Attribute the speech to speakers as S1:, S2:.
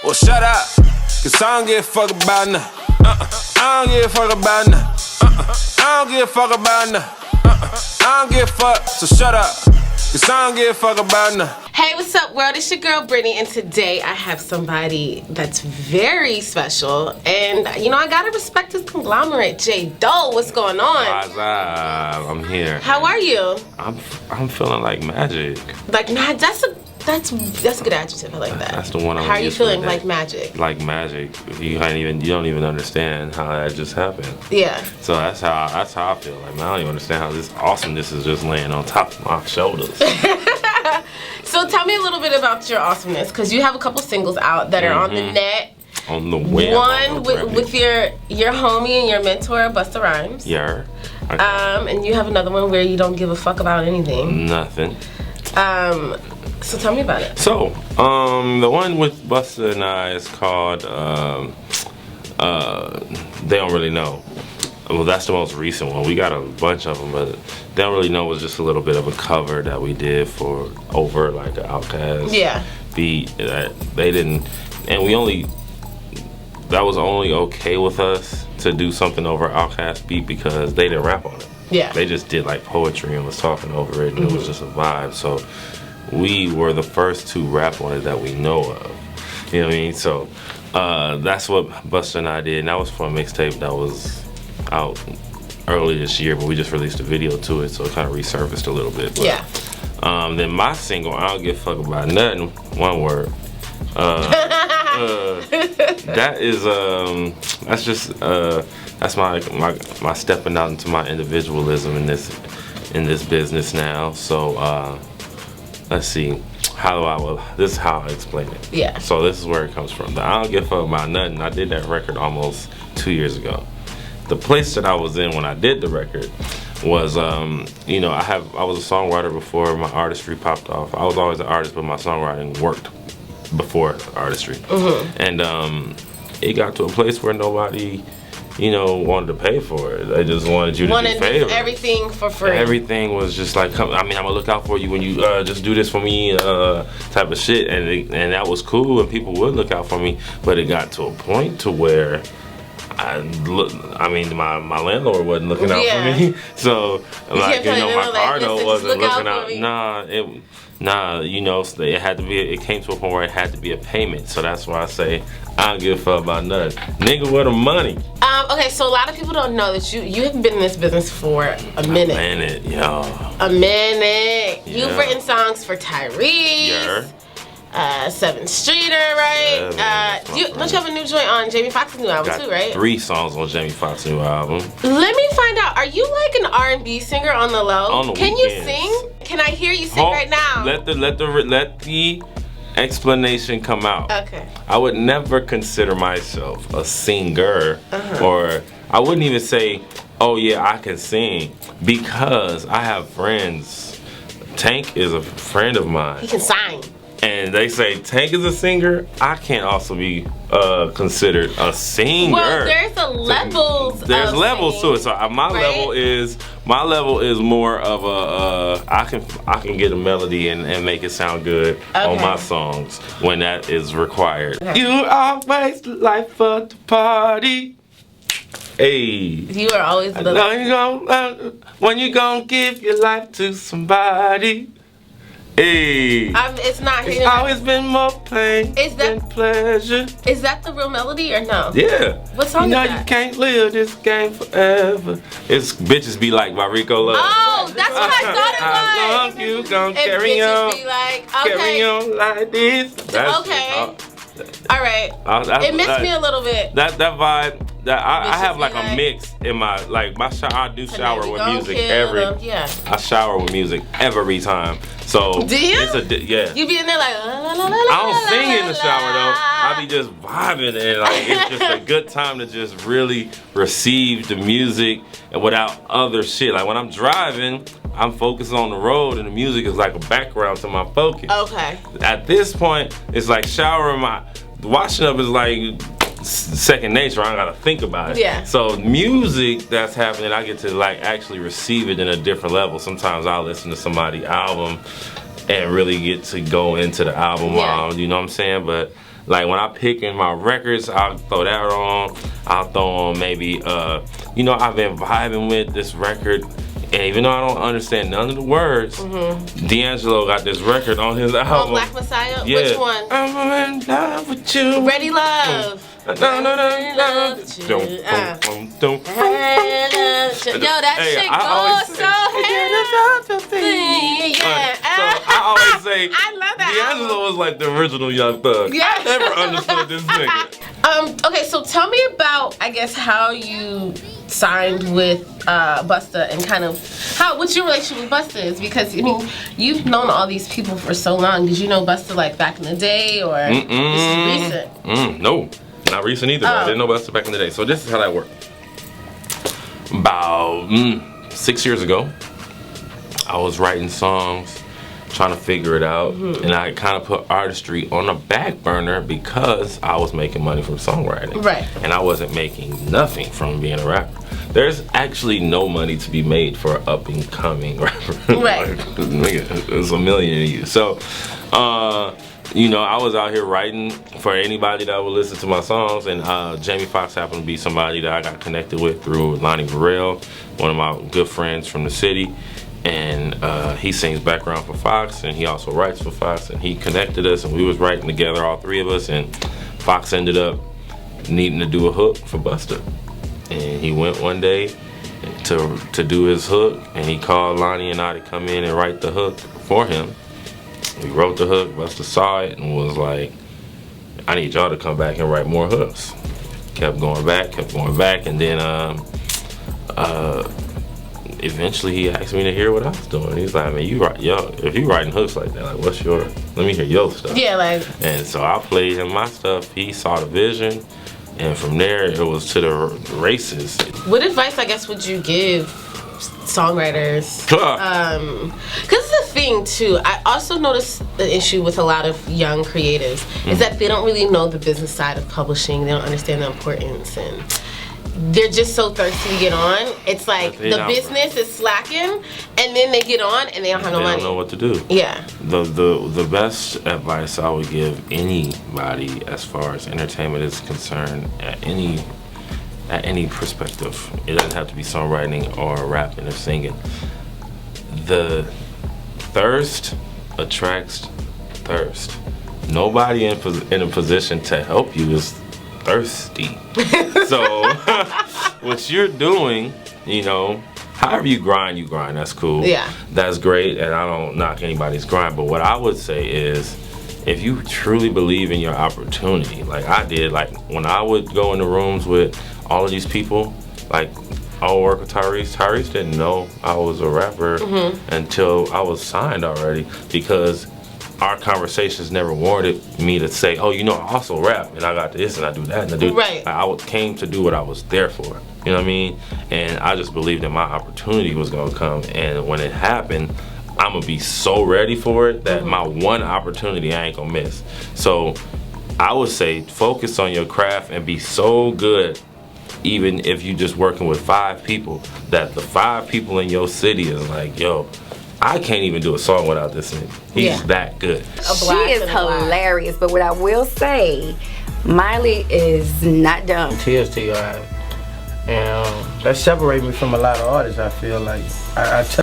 S1: Well, shut up, cause I don't give a fuck about nothing. I don't give a fuck about nothing. I don't give a fuck about nothing. I don't give a fuck, so shut up, cause I don't give a fuck about nothing.
S2: Hey, what's up, world? It's your girl Brittany, and today I have somebody that's very special. And you know, I gotta respect this conglomerate, J-Doe. What's going on?
S1: I'm here.
S2: How are you?
S1: I'm feeling like magic.
S2: Like, nah, that's a good adjective. I like that.
S1: That's the one.
S2: How are you feeling? Like magic.
S1: Like magic. You don't even understand how that just happened.
S2: Yeah.
S1: So that's how I feel. Like, man, I don't even understand how this awesomeness is just laying on top of my shoulders.
S2: So tell me a little bit about your awesomeness, because you have a couple singles out that are on the net.
S1: On the web.
S2: One with your homie and your mentor, Busta Rhymes.
S1: Yeah.
S2: And you have another one where you don't give a fuck about anything.
S1: Nothing.
S2: So tell me about it.
S1: So, the one with Busta and I is called, They Don't Really Know. Well, that's the most recent one. We got a bunch of them, but They Don't Really Know was just a little bit of a cover that we did for over like an Outkast beat that they didn't, and that was only okay with us to do something over Outkast beat because they didn't rap on it.
S2: Yeah.
S1: They just did like poetry and was talking over it, and it was just a vibe. So we were the first to rap on it that we know of. You know what I mean? So that's what Busta and I did, and that was for a mixtape that was out early this year, but we just released a video to it, so it kind of resurfaced a little bit. But,
S2: yeah.
S1: Then my single, I Don't Give a Fuck About Nothing, one word. That is that's my stepping out into my individualism in this business now. So let's see, this is how I explain it. Yeah. So this is where it comes from. The I Don't Give a Fuck About Nothing, I did that record almost 2 years ago. The place that I was in when I did the record was, you know, I was a songwriter before my artistry popped off. I was always an artist, but my songwriting worked before artistry. And it got to a place where nobody, you know, wanted to pay for it. They just wanted you to do favors.
S2: Everything for free.
S1: Everything was just like, I'm gonna look out for you when you just do this for me, type of shit. And that was cool, and people would look out for me. But it got to a point to where my landlord wasn't looking out for me. So like, you know, my Cardo wasn't looking out. Nah, you know, it came to a point where it had to be a payment. So that's why I say I don't give a fuck about nothing. Nigga, where the money?
S2: Okay, so a lot of people don't know that you have been in this business for a minute.
S1: A minute, yo.
S2: A minute.
S1: Yeah.
S2: You've written songs for Tyrese.
S1: Yeah.
S2: 7th Streeter, right? Don't you have a new joint on Jamie Foxx's new album too, right?
S1: 3 songs on Jamie Foxx's new album.
S2: Let me find out. Are you like an R&B singer on the low?
S1: On the
S2: Can
S1: weekends.
S2: You sing? Can I hear you sing right now?
S1: Let the explanation come out.
S2: Okay.
S1: I would never consider myself a singer, or I wouldn't even say, oh yeah, I can sing, because I have friends. Tank is a friend of mine.
S2: He can sing.
S1: And they say Tank is a singer. I can't also be considered a singer.
S2: Well, there's levels
S1: to it. So my level is more of a I can get a melody and make it sound good on my songs when that is required. Okay. You always the life of the party. Hey.
S2: You are always the life.
S1: When you gonna give your life to somebody. Hey,
S2: it's not.
S1: It's always been more pain than pleasure.
S2: Is that the real melody or no?
S1: Yeah.
S2: What song is that?
S1: You can't live this game forever. It's Bitches Be Like by Rico Love.
S2: Oh, that's what I thought it was.
S1: How long you gon' carry on?
S2: Be like, okay.
S1: Carry on like this.
S2: Okay. All right. It missed me a little bit.
S1: That vibe. I have like a mix in my I do shower with music I shower with music every time. So
S2: do you?
S1: Yeah.
S2: You be in there like
S1: I don't sing in the shower though. I be just vibing and like it's just a good time to just really receive the music and without other shit. Like when I'm driving, I'm focused on the road and the music is like a background to my focus.
S2: Okay.
S1: At this point, it's like showering washing up is like second nature. I don't gotta think about it.
S2: Yeah.
S1: So music that's happening, I get to like actually receive it in a different level. Sometimes I'll listen to somebody's album and really get to go into the album. You know what I'm saying? But Like when I pick in my records, I'll throw that on. I'll throw on maybe, you know, I've been vibing with this record. And even though I don't understand none of the words, D'Angelo got this record on his album.
S2: Oh, Black Messiah?
S1: Yeah.
S2: Which one?
S1: I'm in love with you.
S2: Ready Love.
S1: Yo, that
S2: shit goes so heavy. Yeah.
S1: So I always say,
S2: I love that.
S1: D'Angelo was like the original Young Thug.
S2: Yeah.
S1: I never understood this nigga.
S2: Okay, so tell me about, I guess, how you signed with Busta and kind of what's your relationship with Busta is, because I mean you've known all these people for so long. Did you know Busta like back in the day, or this is recent?
S1: No, not recent either. I didn't know Busta back in the day. So this is how that worked. About 6 years ago, I was writing songs, trying to figure it out, and I kind of put artistry on the back burner because I was making money from songwriting.
S2: Right.
S1: And I wasn't making nothing from being a rapper. There's actually no money to be made for an up and coming rapper.
S2: Right.
S1: Like, nigga, there's a million of you. So, you know, I was out here writing for anybody that would listen to my songs, and Jamie Foxx happened to be somebody that I got connected with through Lonnie Burrell, one of my good friends from the city. And he sings background for Fox, and he also writes for Fox, and he connected us, and we was writing together, all three of us, and Fox ended up needing to do a hook for Busta. And he went one day to do his hook, and he called Lonnie and I to come in and write the hook for him. We wrote the hook, Busta saw it, and was like, I need y'all to come back and write more hooks. Kept going back, and then eventually he asked me to hear what I was doing. He's like, man, if you writing hooks like that, like let me hear your stuff.
S2: Yeah, like.
S1: And so I played him my stuff. He saw the vision, and from there it was to the races.
S2: What advice, I guess, would you give songwriters? Because it's a thing too. I also notice the issue with a lot of young creatives is that they don't really know the business side of publishing. They don't understand the importance, and they're just so thirsty to get on. It's like the business is slacking, and then they get on and they don't have no money.
S1: They don't know what to do.
S2: Yeah.
S1: The best advice I would give anybody as far as entertainment is concerned, at any perspective, it doesn't have to be songwriting or rapping or singing. The thirst attracts thirst. Nobody in a position to help you is thirsty. So what you're doing, you know, however you grind, that's cool.
S2: Yeah.
S1: That's great, and I don't knock anybody's grind, but what I would say is, if you truly believe in your opportunity, like I did, like when I would go in the rooms with all of these people, like I would work with Tyrese didn't know I was a rapper until I was signed already, because our conversations never warranted me to say, oh, you know, I also rap, and I got this, and I do that, and I do
S2: right.
S1: I came to do what I was there for. You know what I mean? And I just believed that my opportunity was gonna come, and when it happened, I'm gonna be so ready for it that my one opportunity I ain't gonna miss. So I would say focus on your craft and be so good, even if you just working with 5 people, that the 5 people in your city is like, yo, I can't even do a song without this nigga. He's that good.
S3: She is hilarious, but what I will say, Miley is not dumb.
S4: Tears to your eyes. And that separates me from a lot of artists, I feel like. I tell